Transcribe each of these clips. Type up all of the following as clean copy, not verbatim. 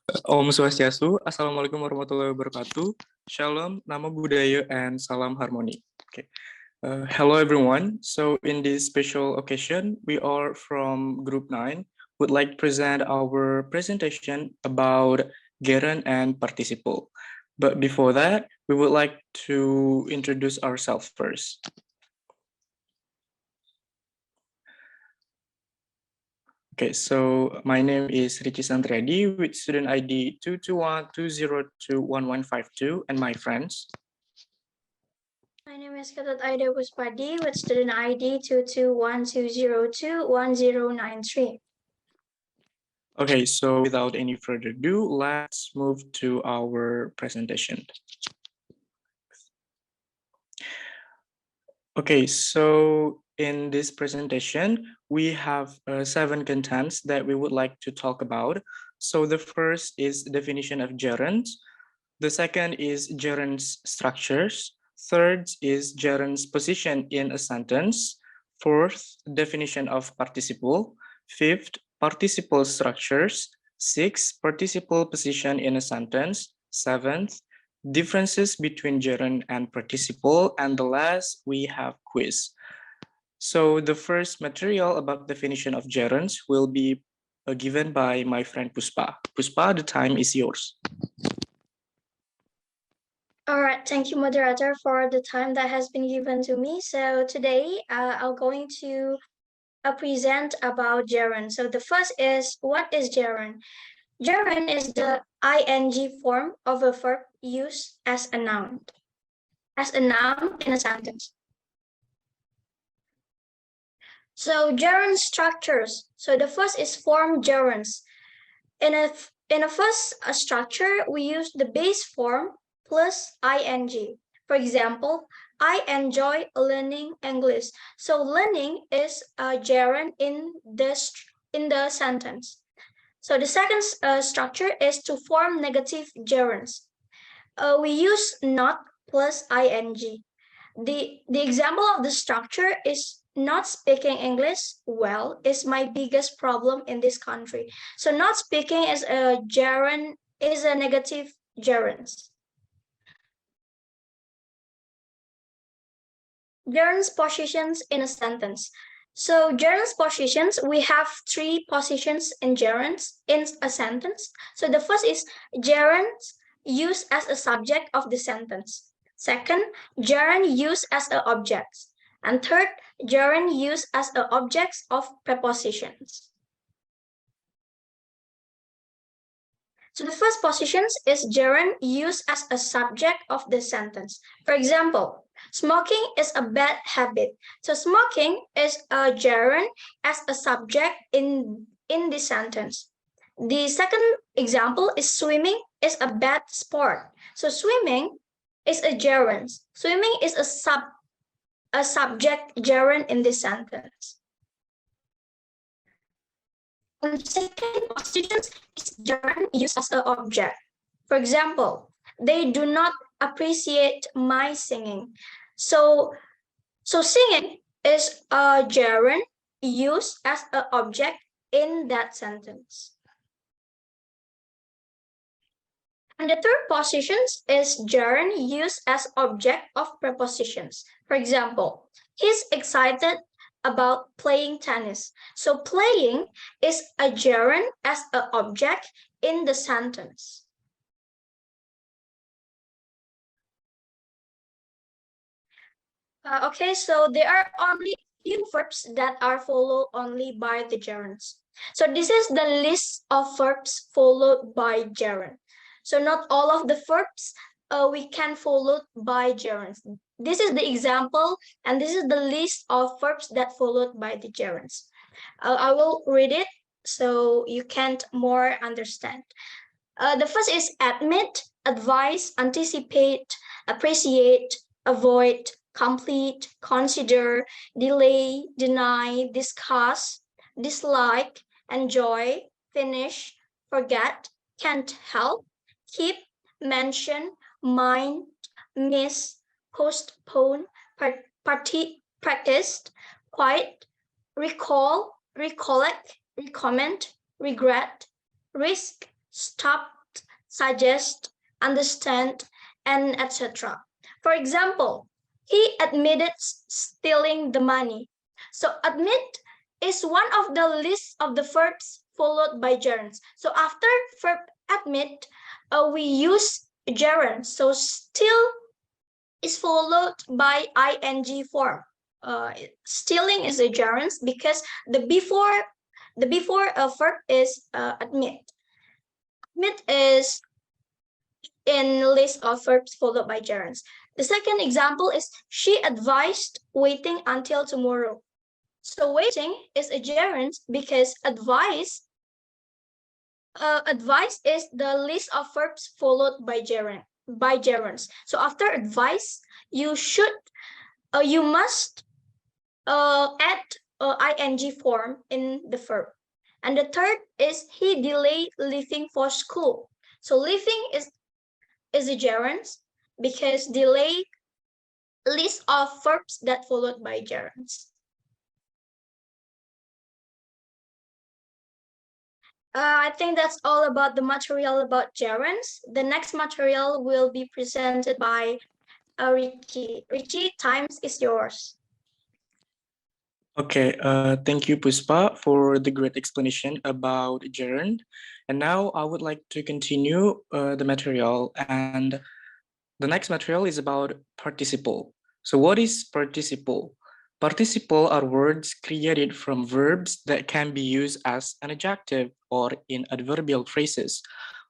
Om Swastiastu, Assalamualaikum warahmatullahi wabarakatuh. Shalom, Namo Buddhaya, and Salam Harmony. Okay. Hello everyone. So in this special occasion, we are from Group 9, would like to present our presentation about gerund and participle. But before that, we would like to introduce ourselves first. Okay, so my name is Ricky Santredi with student ID 221-202-1152 and my friends. My name is Gatot Aida Puspadi with student ID 221-202-1093. Okay, so without any further ado, let's move to our presentation. Okay, so in this presentation, we have 7 contents that we would like to talk about. So the first is definition of gerunds. The second is gerunds structures. Third is gerunds position in a sentence. Fourth, definition of participle. Fifth, participle structures. Sixth, participle position in a sentence. Seventh, differences between gerund and participle. And the last, we have quiz. So the first material about definition of gerunds will be given by my friend Puspa. Puspa, the time is yours. All right, thank you, moderator, for the time that has been given to me. So today, I'm going to present about gerund. So the first is, what is gerund? Gerund is the ing form of a verb used as a noun in a sentence. So gerund structures. So the first is form gerunds. In a first structure, we use the base form plus ing. For example, I enjoy learning English. So learning is a gerund in the sentence. So the second structure is to form negative gerunds. We use not plus ing. The example of the structure is not speaking English well is my biggest problem in this country. So not speaking is a gerund, is a negative gerund. Gerunds positions in a sentence. So gerunds positions, we have 3 positions in gerunds in a sentence. So the first is gerunds used as a subject of the sentence. Second, gerund used as an object. And third, gerund used as an object of prepositions. So the first position is gerund used as a subject of the sentence. For example, smoking is a bad habit. So smoking is a gerund as a subject in the sentence. The second example is swimming is a bad sport. So swimming is a gerund. Swimming is a subject gerund in this sentence. And second position is gerund used as an object. For example, they do not appreciate my singing. So singing is a gerund used as an object in that sentence. And the third position is gerund used as object of prepositions. For example, he's excited about playing tennis. So playing is a gerund as an object in the sentence. Okay, so there are only few verbs that are followed only by the gerunds. So this is the list of verbs followed by gerund. So not all of the verbs we can follow by gerunds. This is the example, and this is the list of verbs that followed by the gerunds. I will read it so you can more understand. The first is admit, advise, anticipate, appreciate, avoid, complete, consider, delay, deny, discuss, dislike, enjoy, finish, forget, can't help, keep, mention, mind, miss, postpone, practiced, quiet, recall, recollect, recommend, regret, risk, stopped, suggest, understand, and etc. For example, he admitted stealing the money. So admit is one of the list of the verbs followed by gerunds. So after verb admit, we use gerund. So steal is followed by ing form. Stealing is a gerund because the before a verb is admit. Admit is in list of verbs followed by gerunds. The second example is she advised waiting until tomorrow. So waiting is a gerund because advice is the list of verbs followed by gerunds. So after advice, you must add ing form in the verb. And the third is he delayed leaving for school. So leaving is a gerund because delay list of verbs that followed by gerunds. I think that's all about the material about gerunds. The next material will be presented by Richie. Richie, time is yours. Okay, thank you, Puspa, for the great explanation about gerund. And now I would like to continue the material. And the next material is about participle. So what is participle? Participle are words created from verbs that can be used as an adjective or in adverbial phrases,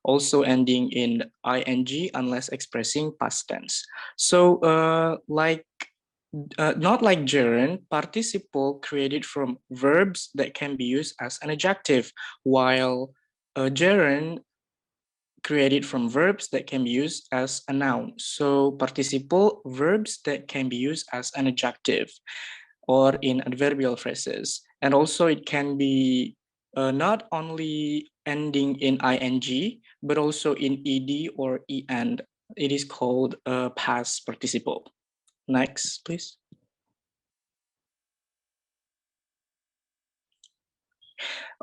also ending in ing unless expressing past tense. So not like gerund, participle created from verbs that can be used as an adjective, while gerund created from verbs that can be used as a noun. So participle verbs that can be used as an adjective or in adverbial phrases. And also it can be not only ending in ing, but also in ed or en. It is called a past participle. Next, please.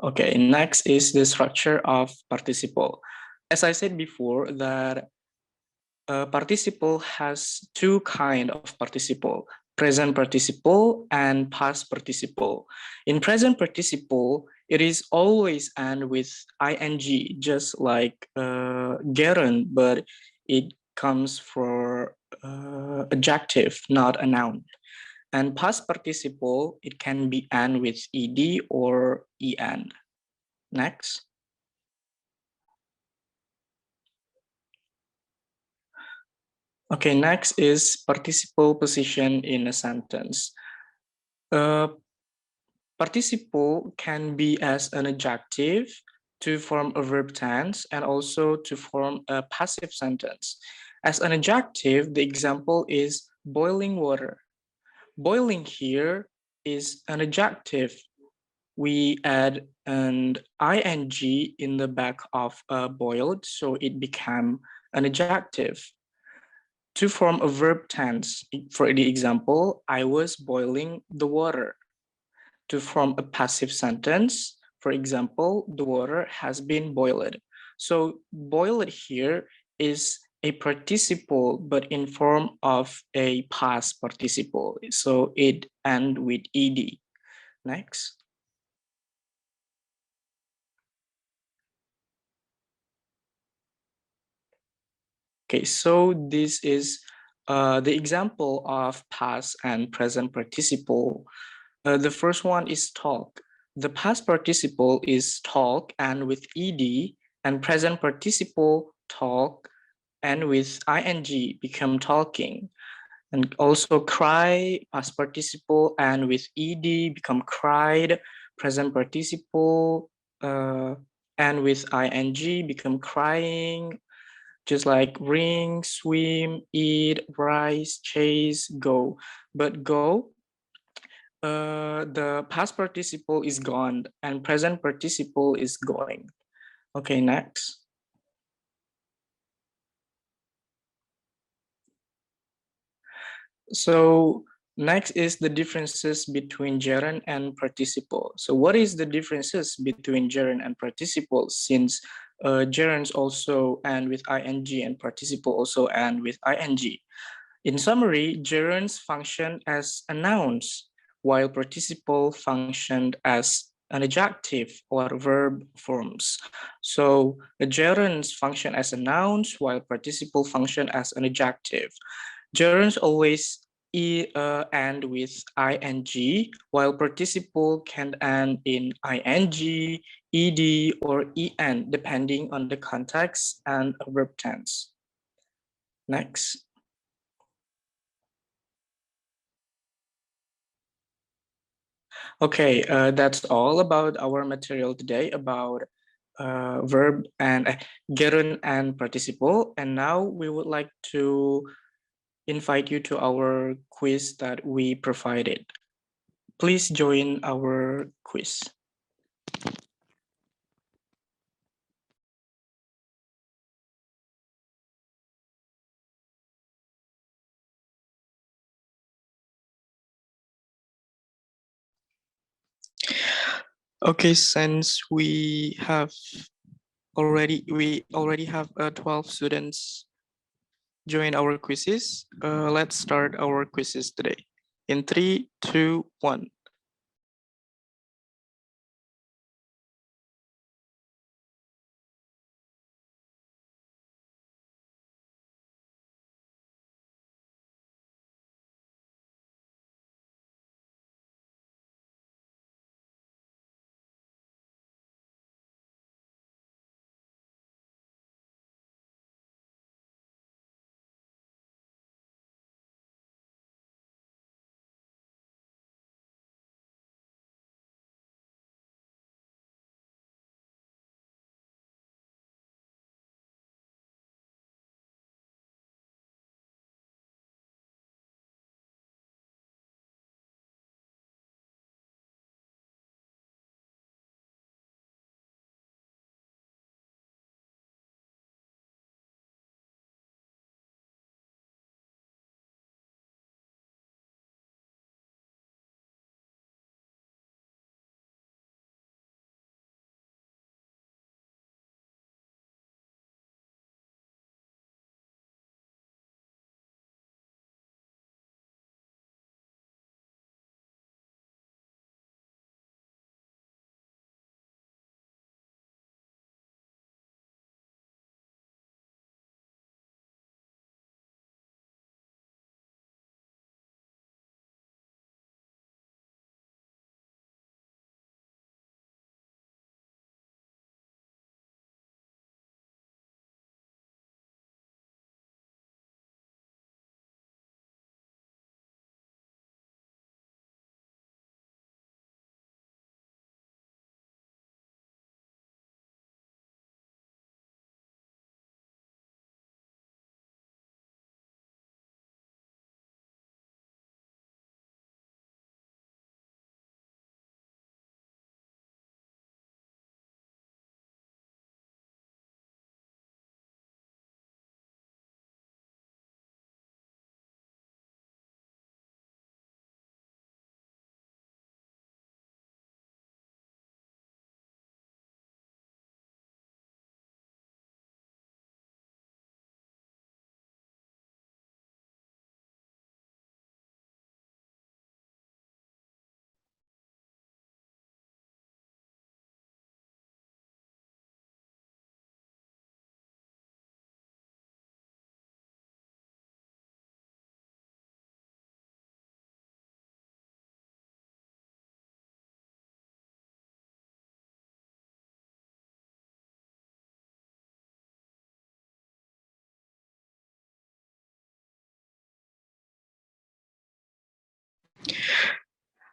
Okay, next is the structure of participle. As I said before, that participle has two kind of participle, present participle and past participle. In present participle, it is always end with ing, just like gerund, but it comes for adjective, not a noun. And past participle, it can be end with ed or en. Next. Okay, next is participle position in a sentence. Participle can be as an adjective to form a verb tense and also to form a passive sentence. As an adjective, the example is boiling water. Boiling here is an adjective. We add an ing in the back of boiled, so it became an adjective. To form a verb tense, for the example, I was boiling the water. To form a passive sentence, for example, the water has been boiled. So boiled here is a participle, but in form of a past participle. So it ends with ed. Next. Okay, so this is the example of past and present participle. The first one is talk. The past participle is talk and with ed, and present participle talk and with ing become talking. And also cry, past participle and with ed become cried, present participle and with ing become crying, just like ring, swim, eat, rise, chase, go. But go, the past participle is gone and present participle is going. Okay, next. So next is the differences between gerund and participle. So what is the differences between gerund and participle, since Gerunds also end with ing and participle also end with ing. In summary, gerunds function as a nouns, while participle functioned as an adjective or verb forms. So the gerunds function as a nouns, while participle function as an adjective. Gerunds always end with ing, while participle can end in ing, ed, or en, depending on the context and verb tense. Next. Okay, that's all about our material today about verb and gerund and participle. And now we would like to invite you to our quiz that we provided. Please join our quiz. Okay, since we already have 12 students join our quizzes, let's start our quizzes today. In 3, 2, 1.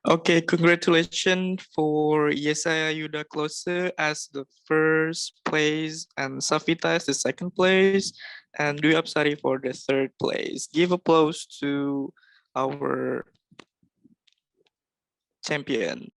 Okay, congratulations for Yesaya Yuda Klose as the first place and Safita as the second place and Dwi Apsari for the third place. Give applause to our champion.